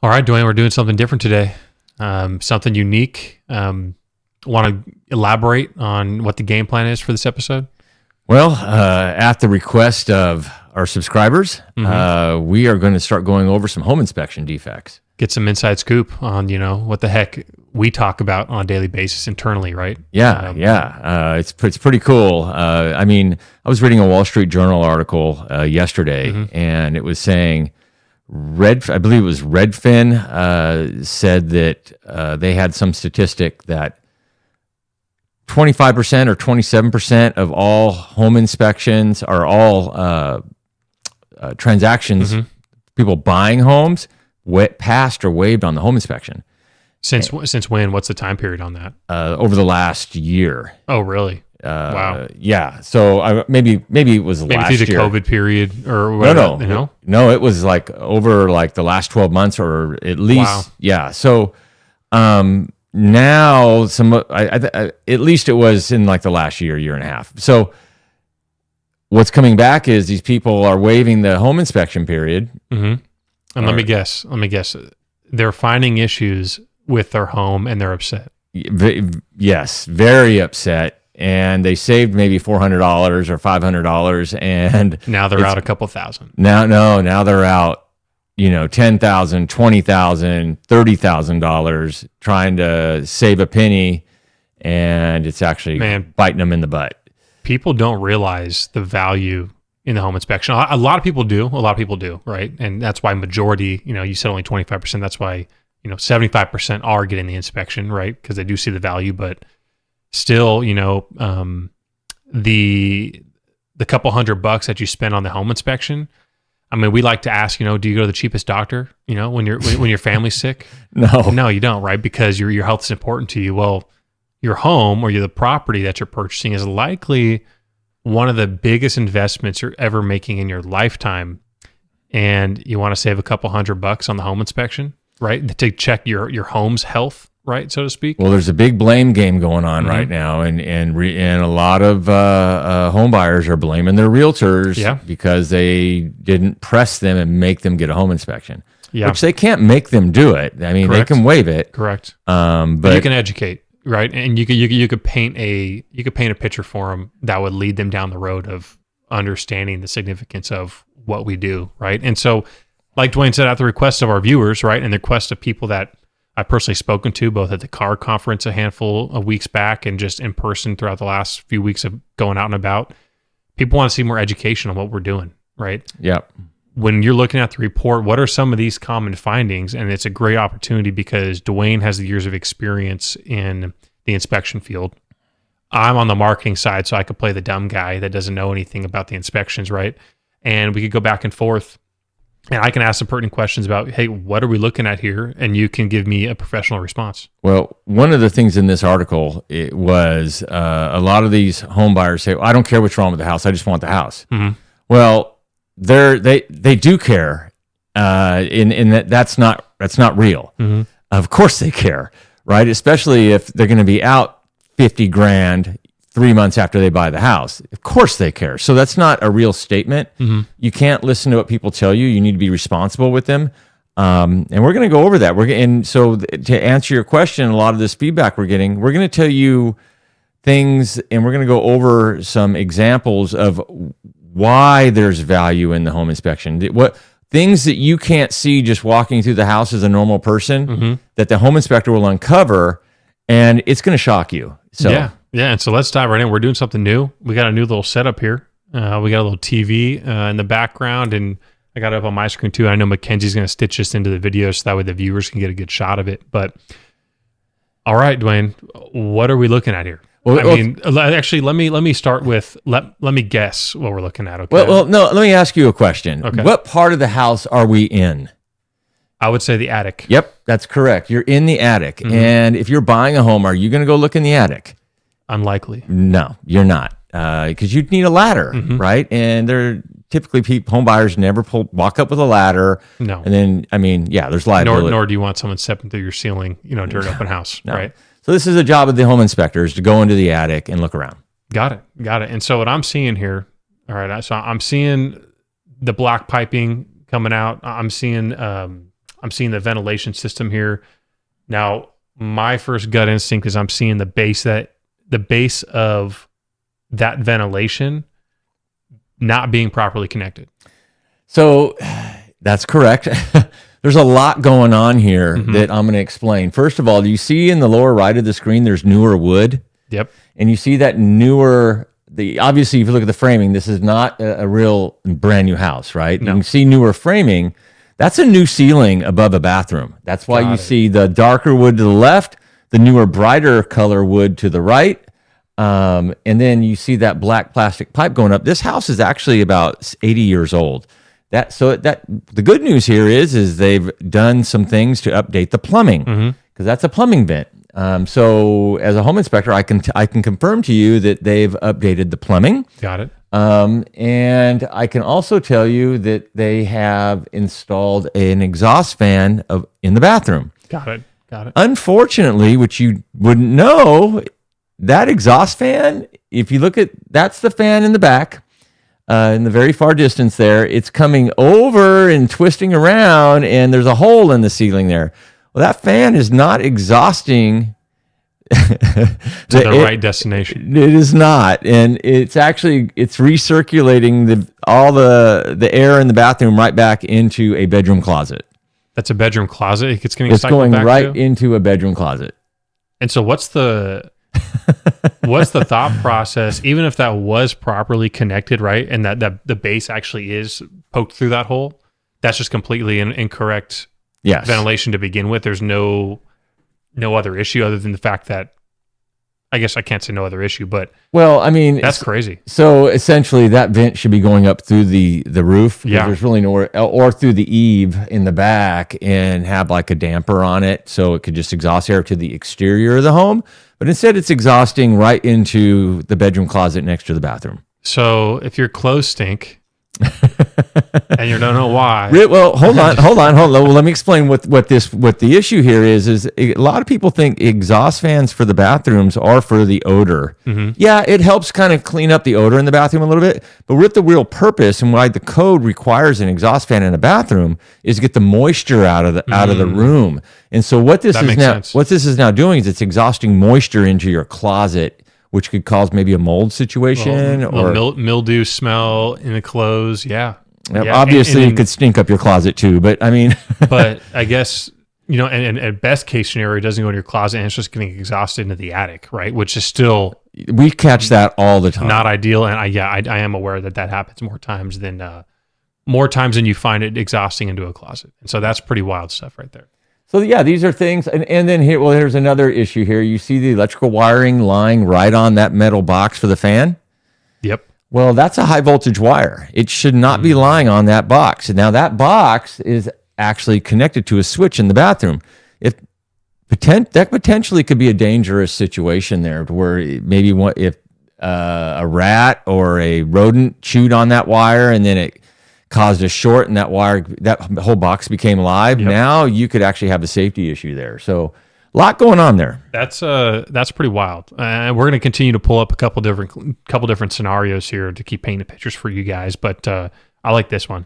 All right, Dwayne, we're doing something different today. Something unique. Want to elaborate on what the game plan is for this episode? Well, at the request of our subscribers, we are going to start going over some home inspection defects. Get some inside scoop on, what the heck we talk about on a daily basis internally, right? It's pretty cool. I was reading a Wall Street Journal article yesterday, and it was saying I believe it was Redfin, said that they had some statistic that 25% or 27% of all home inspections are all transactions, people buying homes, passed or waived on the home inspection. Since when? What's the time period on that? Over the last year. Oh, really? Wow. Yeah. So maybe it was last through the year. COVID period or whatever. No, it was like over like the last 12 months or at least. Wow. Yeah. So now at least it was in like the last year and a half. So what's coming back is these people are waiving the home inspection period. And let me guess. They're finding issues with their home and they're upset. Yes, very upset. And they saved maybe $400 or $500, and now they're out a couple thousand. Now they're out, $10,000, $20,000, $30,000 trying to save a penny, and it's actually biting them in the butt. People don't realize the value in the home inspection. A lot of people do. Right? And that's why majority, you said only 25%. That's why 75% are getting the inspection, right? Because they do see the value, but still, the couple $100 that you spend on the home inspection. I mean, we like to ask, do you go to the cheapest doctor? When your family's sick? No, you don't, right? Because your health is important to you. Well, your home or the property that you're purchasing is likely one of the biggest investments you're ever making in your lifetime, and you want to save a couple $100 on the home inspection, right? To check your home's health, right, so to speak. Well, there's a big blame game going on right now, and a lot of home buyers are blaming their realtors because they didn't press them and make them get a home inspection. Yeah, which they can't make them do it. I mean, Correct. They can waive it. Correct. But you can educate, right? And you could paint a picture for them that would lead them down the road of understanding the significance of what we do, right? And so, like Dwayne said, at the request of our viewers, right, and the request of people that I've personally spoken to, both at the car conference a handful of weeks back and just in person throughout the last few weeks of going out and about, people want to see more education on what we're doing, right? Yep. When you're looking at the report, what are some of these common findings? And it's a great opportunity because Dwayne has the years of experience in the inspection field. I'm on the marketing side, so I could play the dumb guy that doesn't know anything about the inspections, right? And we could go back and forth. And I can ask some pertinent questions about, hey, what are we looking at here? And you can give me a professional response. Well, one of the things in this article was a lot of these home buyers say, well, I don't care what's wrong with the house. I just want the house. Well, they do care. In that's not real. Of course they care, right? Especially if they're going to be out $50,000 3 months after they buy the house. Of course they care. So that's not a real statement. You can't listen to what people tell you. You need to be responsible with them. And we're going to go over that. So to answer your question, a lot of this feedback we're getting, we're going to tell you things, and we're going to go over some examples of why there's value in the home inspection. What things that you can't see just walking through the house as a normal person that the home inspector will uncover, and it's going to shock you. So Yeah, and so let's dive right in. We're doing something new. We got a new little setup here. We got a little TV in the background, and I got it up on my screen too. I know Mackenzie's going to stitch this into the video so that way the viewers can get a good shot of it. But all right, Dwayne, what are we looking at here? Actually, let me start with let me guess what we're looking at. Okay. Well, no. Let me ask you a question. Okay. What part of the house are we in? I would say the attic. Yep, that's correct. You're in the attic, and if you're buying a home, are you going to go look in the attic? Unlikely. No, you're not, because you'd need a ladder, right? And they're typically home buyers never walk up with a ladder. No. And then, there's liability. Nor do you want someone stepping through your ceiling, during open house, right? So this is a job of the home inspectors to go into the attic and look around. Got it. And so what I'm seeing here, all right, so I'm seeing the black piping coming out. I'm seeing I'm seeing the ventilation system here. Now, my first gut instinct is I'm seeing the base of that ventilation not being properly connected. So that's correct. There's a lot going on here that I'm going to explain. First of all, do you see in the lower right of the screen, there's newer wood? Yep. And you see that newer, obviously, if you look at the framing, this is not a real brand new house, right? No. You can see newer framing. That's a new ceiling above a bathroom. That's why you see the darker wood to the left, the newer, brighter color wood to the right. And then you see that black plastic pipe going up. This house is actually about 80 years old. The good news here is they've done some things to update the plumbing, because that's a plumbing vent. So as a home inspector, I can confirm to you that they've updated the plumbing. Got it. And I can also tell you that they have installed an exhaust fan in the bathroom. Got it. Unfortunately, which you wouldn't know, that exhaust fan, if you look at, that's the fan in the back. In the very far distance there, it's coming over and twisting around, and there's a hole in the ceiling there. Well, that fan is not exhausting to the right destination. It is not, and it's recirculating all the air in the bathroom right back into a bedroom closet. That's a bedroom closet. It's going right into a bedroom closet. And so, what's the thought process, even if that was properly connected, right? And that the base actually is poked through that hole, that's just completely incorrect ventilation to begin with. There's no other issue other than the fact that, I guess I can't say no other issue, but that's crazy. So essentially that vent should be going up through the roof. Yeah. There's really nowhere, or through the eave in the back, and have like a damper on it so it could just exhaust air to the exterior of the home. But instead it's exhausting right into the bedroom closet next to the bathroom. So if your clothes stink and you don't know why. Well, hold on. Well, let me explain what the issue here is a lot of people think exhaust fans for the bathrooms are for the odor. Yeah, it helps kind of clean up the odor in the bathroom a little bit, but what the real purpose and why the code requires an exhaust fan in a bathroom is to get the moisture out of the room. And so what this is now doing is it's exhausting moisture into your closet, which could cause maybe a mold situation or mildew smell in the clothes. Yeah. Obviously, it could stink up your closet too, but but I guess, and at best case scenario, it doesn't go in your closet and it's just getting exhausted into the attic, right? Which is still, we catch that all the time. Not ideal. And I am aware that happens more times than you find it exhausting into a closet. And so that's pretty wild stuff right there. So yeah, these are things, and then here's another issue here. You see the electrical wiring lying right on that metal box for the fan? Yep. Well, that's a high voltage wire. It should not be lying on that box. And now that box is actually connected to a switch in the bathroom. That potentially could be a dangerous situation there, where maybe if a rat or a rodent chewed on that wire and then it caused a short and that whole box became live. Yep. Now you could actually have a safety issue there. So a lot going on there. That's pretty wild. We're going to continue to pull up a couple different scenarios here to keep painting pictures for you guys. But I like this one.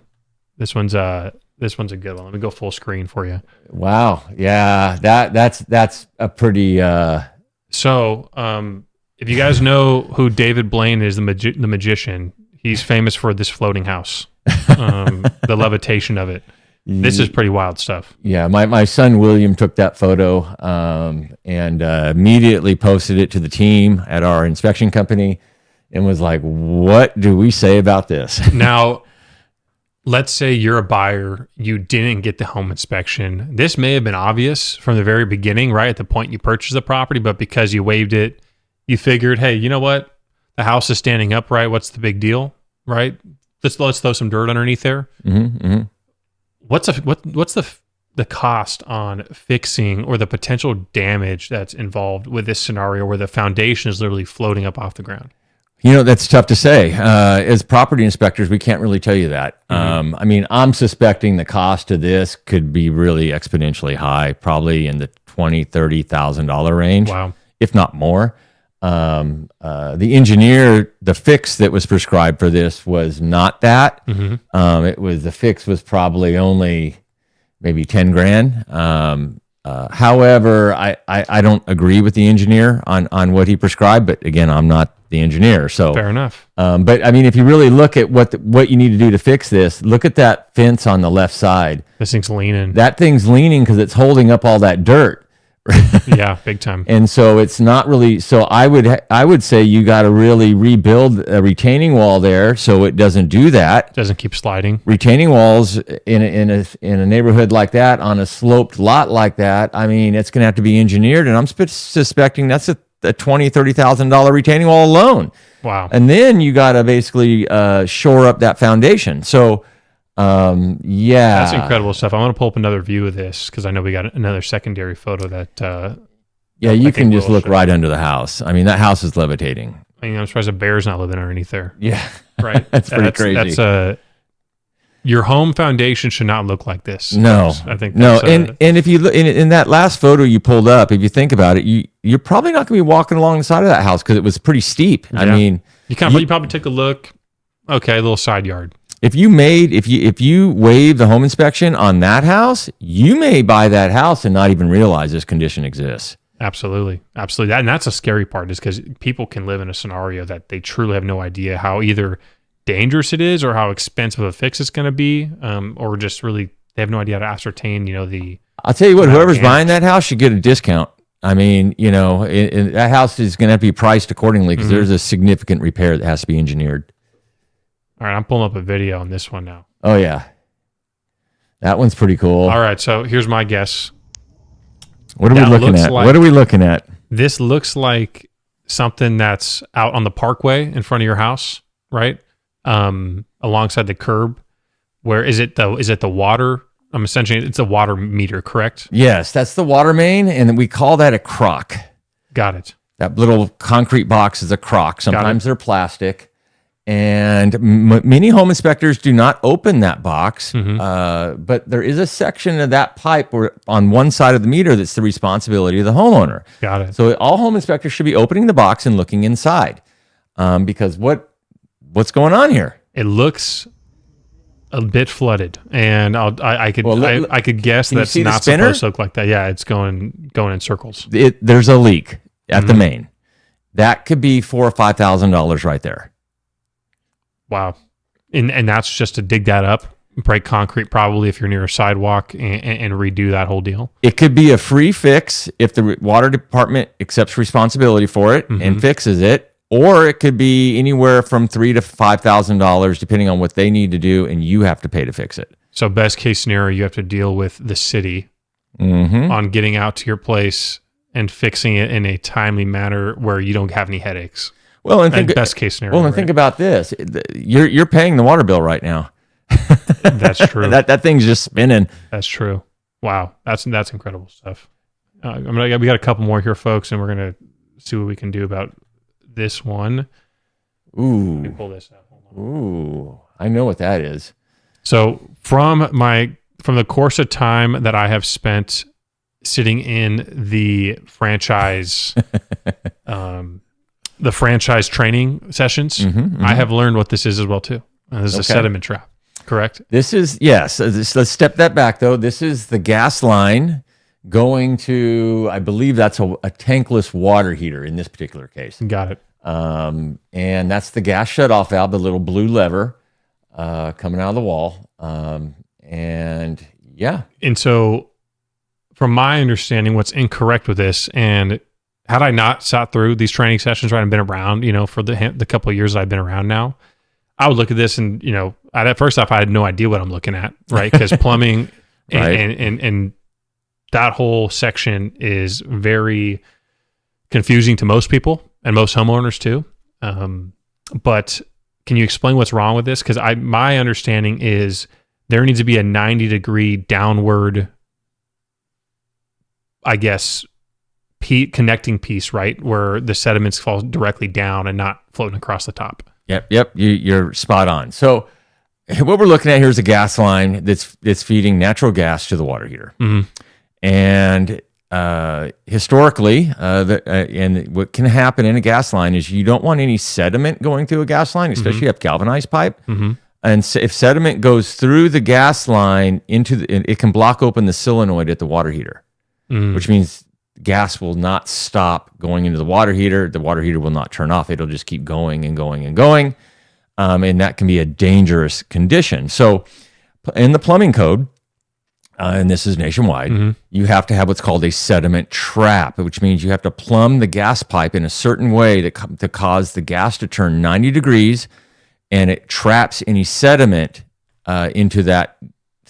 This one's a good one. Let me go full screen for you. Wow. Yeah. That's a pretty. So if you guys know who David Blaine is, the magician, he's famous for this floating house. The levitation of it. This is pretty wild stuff. Yeah, my son William took that photo and immediately posted it to the team at our inspection company and was like, what do we say about this? Now, let's say you're a buyer, you didn't get the home inspection. This may have been obvious from the very beginning, right at the point you purchased the property, but because you waived it, you figured, hey, you know what? The house is standing upright. What's the big deal, right? Let's throw some dirt underneath there. What's the cost on fixing or the potential damage that's involved with this scenario where the foundation is literally floating up off the ground? That's tough to say. As property inspectors, we can't really tell you that. I'm suspecting the cost of this could be really exponentially high, probably in the $20,000-$30,000 range, wow, if not more. The fix that was prescribed for this was not that. The fix was probably only maybe 10 grand. However, I don't agree with the engineer on what he prescribed, but again, I'm not the engineer. So fair enough. But I mean, if you really look at what you need to do to fix this, look at that fence on the left side. This thing's leaning. That thing's leaning because it's holding up all that dirt. Yeah, big time. And so it's not really. So I would say you got to really rebuild a retaining wall there so it doesn't do that. Doesn't keep sliding. Retaining walls in a neighborhood like that on a sloped lot like that. I mean, it's going to have to be engineered, and I'm suspecting that's a $20,000-$30,000 retaining wall alone. Wow. And then you got to basically shore up that foundation. So. Yeah, that's incredible stuff. I want to pull up another view of this because I know we got another secondary photo that. Yeah, you can just look right under the house. I mean, that house is levitating. I mean, I'm surprised a bear's not living underneath there. Yeah, right. That's pretty crazy. That's your home foundation should not look like this. No, I think no. And if you look in that last photo you pulled up, if you think about it, you're probably not going to be walking along the side of that house because it was pretty steep. Yeah. I mean, you probably take a look. Okay, a little side yard. If you waive the home inspection on that house, you may buy that house and not even realize this condition exists. Absolutely. And that's a scary part, is because people can live in a scenario that they truly have no idea how either dangerous it is or how expensive a fix it's going to be, or just really they have no idea how to ascertain, I'll tell you what, whoever's buying that house should get a discount. I mean, that house is going to have to be priced accordingly because there's a significant repair that has to be engineered. All right, I'm pulling up a video on this one now. Oh, yeah. That one's pretty cool. All right, so here's my guess. What are we looking at? What are we looking at? This looks like something that's out on the parkway in front of your house, right? Alongside the curb. Where is it the water? It's a water meter, correct? Yes, that's the water main, and we call that a crock. Got it. That little concrete box is a crock. Sometimes they're plastic. And many home inspectors do not open that box, but there is a section of that pipe on one side of the meter that's the responsibility of the homeowner. Got it. So all home inspectors should be opening the box and looking inside, because what's going on here? It looks a bit flooded, and I could guess that's not supposed to look like that. Yeah, it's going in circles. There's a leak at the main. That could be $4,000 or $5,000 right there. Wow. And that's just to dig that up, break concrete probably if you're near a sidewalk, and redo that whole deal. It could be a free fix if the water department accepts responsibility for it and fixes it, or it could be anywhere from $3,000 to $5,000 depending on what they need to do, and you have to pay to fix it. So best case scenario, you have to deal with the city on getting out to your place and fixing it in a timely manner where you don't have any headaches. Well, and best case scenario. Well, and think about this: you're paying the water bill right now. That's true. that thing's just spinning. That's true. Wow, that's incredible stuff. We got a couple more here, folks, and we're gonna see what we can do about this one. Ooh, let me pull this out. Ooh, I know what that is. So from the course of time that I have spent sitting in the franchise. The franchise training sessions, I have learned what this is as well too. This is a sediment trap, correct? This is, yes. Let's step that back though. This is the gas line going to, I believe that's a tankless water heater in this particular case. Got it. And that's the gas shutoff valve, the little blue lever coming out of the wall. And yeah. And so from my understanding, what's incorrect with this, and had I not sat through these training sessions, right, and been around, for the couple of years that I've been around now, I would look at this and, at first off, I had no idea what I'm looking at, right? Because plumbing and that whole section is very confusing to most people and most homeowners too. But can you explain what's wrong with this? Because my understanding is there needs to be a 90-degree downward, I guess, connecting piece, right, where the sediments fall directly down and not floating across the top. Yep. You're spot on. So what we're looking at here is a gas line that's feeding natural gas to the water heater. And historically, and what can happen in a gas line is you don't want any sediment going through a gas line, especially if you have galvanized pipe. And if sediment goes through the gas line it can block open the solenoid at the water heater, which means gas will not stop going into the water heater. The water heater will not turn off. It'll just keep going and going and going. And that can be a dangerous condition. So in the plumbing code, and this is nationwide, you have to have what's called a sediment trap, which means you have to plumb the gas pipe in a certain way to cause the gas to turn 90 degrees, and it traps any sediment into that.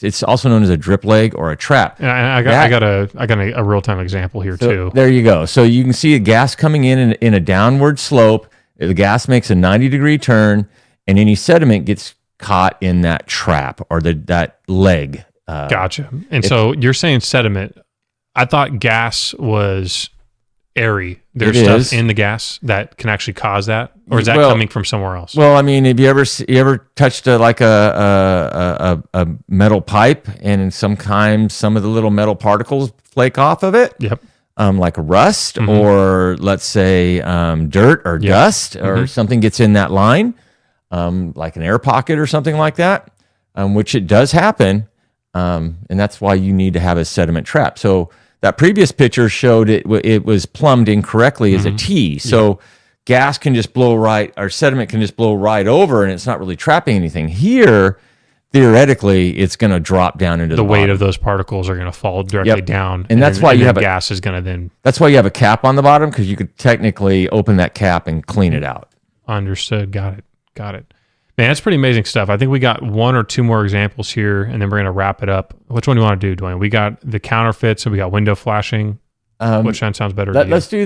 It's also known as a drip leg or a trap. And I got a real-time example here too. There you go. So you can see the gas coming in a downward slope. The gas makes a 90-degree turn, and any sediment gets caught in that trap or that leg. Gotcha. And so you're saying sediment. I thought gas was airy. There's stuff in the gas that can actually cause that, or is that coming from somewhere else? Well, I mean, have you ever touched a metal pipe, and sometimes some of the little metal particles flake off of it? Yep. Like rust, or let's say dirt or dust, or something gets in that line, like an air pocket or something like that, which it does happen, and that's why you need to have a sediment trap. So that previous picture showed it was plumbed incorrectly as a T. So gas can just blow right, or sediment can just blow right over, and it's not really trapping anything. Here, theoretically, it's going to drop down into the weight bottom. of those particles are going to fall directly down, and that's why you have gas is going to then. That's why you have a cap on the bottom, because you could technically open that cap and clean it out. Understood. Got it. Man, that's pretty amazing stuff. I think we got one or two more examples here, and then we're going to wrap it up. Which one do you want to do, Dwayne? We got the counterfeit, so we got window flashing. Which one sounds better to you? Let's do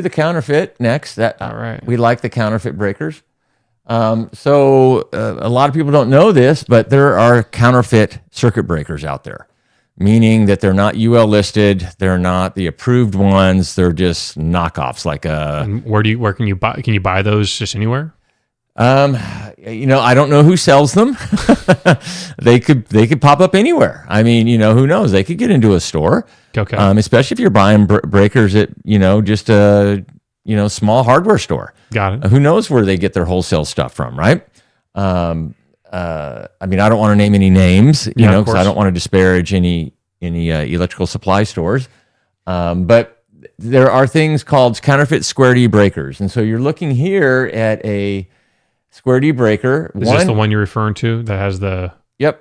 the counterfeit next. All right. We like the counterfeit breakers. So a lot of people don't know this, but there are counterfeit circuit breakers out there, meaning that they're not UL listed, they're not the approved ones, they're just knockoffs. And where can you buy? Can you buy those just anywhere? I don't know who sells them. They could pop up anywhere. I mean, who knows? They could get into a store. Okay. Especially if you're buying breakers at, just a, small hardware store. Got it. Who knows where they get their wholesale stuff from, right? I mean, I don't want to name any names, because I don't want to disparage any electrical supply stores. But there are things called counterfeit square D breakers. And so you're looking here at a square D breaker. Is this the one you're referring to that has the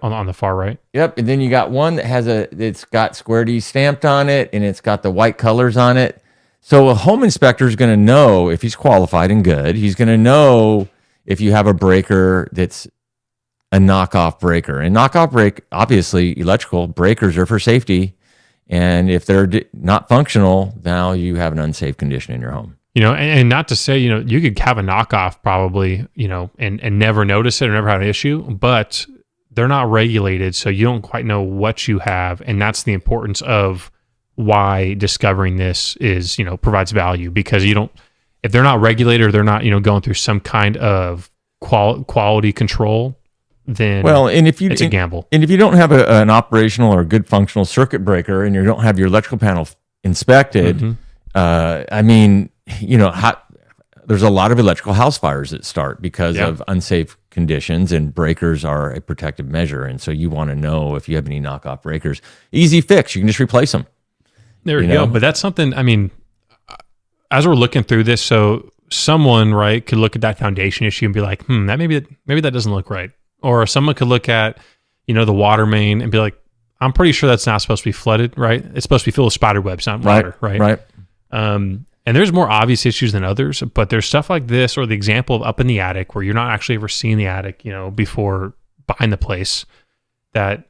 on the far right? Yep. And then you got one that it's got square D stamped on it, and it's got the white colors on it. So a home inspector is going to know, if he's qualified and good, he's going to know if you have a breaker that's a knockoff breaker. And obviously electrical breakers are for safety. And if they're not functional, now you have an unsafe condition in your home. And not to say, you could have a knockoff probably, and never notice it or never have an issue, but they're not regulated. So you don't quite know what you have. And that's the importance of why discovering this is, provides value, because if they're not regulated or they're not, going through some kind of quality control, then it's a gamble. And if you don't have an operational or a good functional circuit breaker, and you don't have your electrical panel inspected, I mean, there's a lot of electrical house fires that start because of unsafe conditions, and breakers are a protective measure. And so you want to know if you have any knockoff breakers. Easy fix. You can just replace them. There you go. But that's something, I mean, as we're looking through this, so someone, right, could look at that foundation issue and be like, that maybe that doesn't look right. Or someone could look at, the water main and be like, I'm pretty sure that's not supposed to be flooded, right? It's supposed to be filled with spider webs, not water, right? Right. And there's more obvious issues than others, but there's stuff like this, or the example of up in the attic where you're not actually ever seeing the attic, before buying the place, that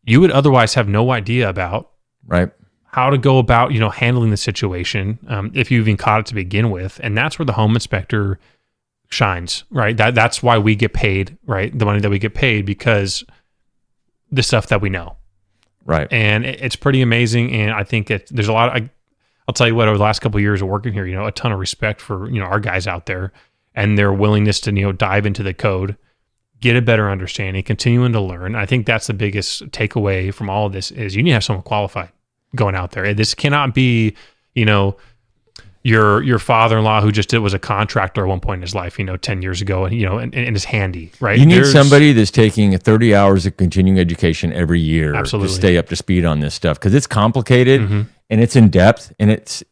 you would otherwise have no idea about. Right. How to go about, handling the situation, if you even caught it to begin with. And that's where the home inspector shines, right? That's why we get paid, right? The money that we get paid, because the stuff that we know. Right. And it's pretty amazing. And I think there's a lot of, I'll tell you what, over the last couple of years of working here, a ton of respect for, our guys out there and their willingness to, dive into the code, get a better understanding, continuing to learn. I think that's the biggest takeaway from all of this is you need to have someone qualified going out there. This cannot be, you your father-in-law who just was a contractor at one point in his life, 10 years ago, and is handy, right? You need somebody that's taking 30 hours of continuing education every year Absolutely. to stay up to speed on this stuff, because it's complicated and it's in depth, and it's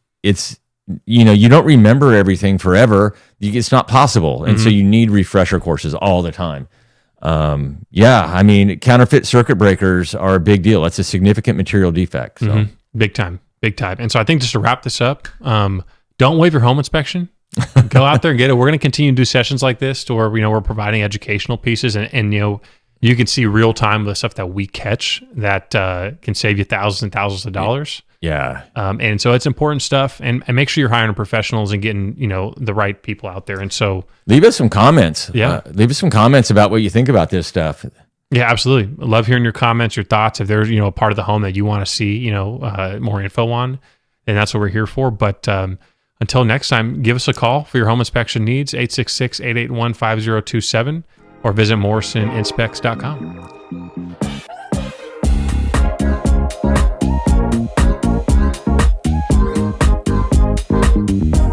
you don't remember everything forever. It's not possible, and so you need refresher courses all the time. Counterfeit circuit breakers are a big deal. That's a significant material defect. So. Big time. And so I think just to wrap this up, don't waive your home inspection. Go out there and get it. We're going to continue to do sessions like this to where, we're providing educational pieces and you can see real time the stuff that we catch that can save you thousands and thousands of dollars. Yeah. And so it's important stuff, and make sure you're hiring professionals and getting, the right people out there. And so leave us some comments. Yeah. Leave us some comments about what you think about this stuff. Yeah, absolutely. I love hearing your comments, your thoughts. If there's, a part of the home that you want to see, more info on, then that's what we're here for. But until next time, give us a call for your home inspection needs, 866-881-5027, or visit morrisoninspects.com.